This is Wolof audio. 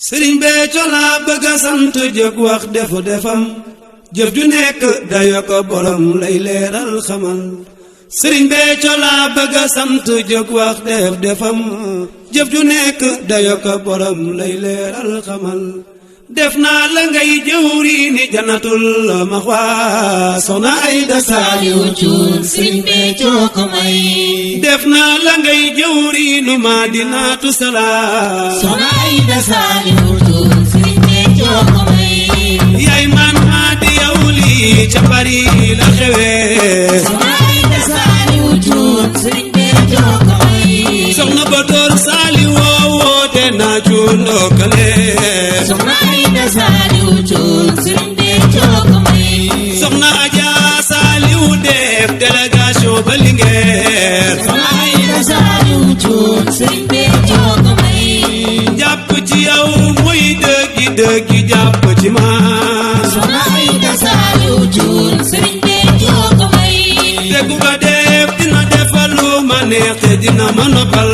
Sëriñ Béthio laa bëgg a sant jóg wax defu defam jëf ju nekk dayo ko borom lay leeral xamal Sëriñ Béthio laa bëgg a sant jóg wax defam jëf ju nekk dayo ko borom lay leeral xamal def naa la ngay jëwriñi Jannatul Maxwa Soxna Ayda Saaliw Cuun Sëriñ Béthio ko may def naa la ngay jëwriñu Madinatu Salaam Soxna Ayda Saaliw Cuun Sëriñ Béthio ko may yaay man Madi yow lii ca Paris la xewee Soxna Ayda Saaliw Cuun Sëriñ Béthio ko may soxna Batoor Saaliw woote naa cuun ndokkale Soxna Ayda Saaliw Cuun Sëriñ Béthio ko may soxna Aja Saaliw def délégation ba Linguère Soxna Ayda Saaliw Cuun Sëriñ Béthio ko may jàpp ci yow muy dëggi jàpp ci ma Soxna Ayda Saaliw Cuun Sëriñ Béthio ko may te ku ko def dina defal lu ma neex te dina ma noppal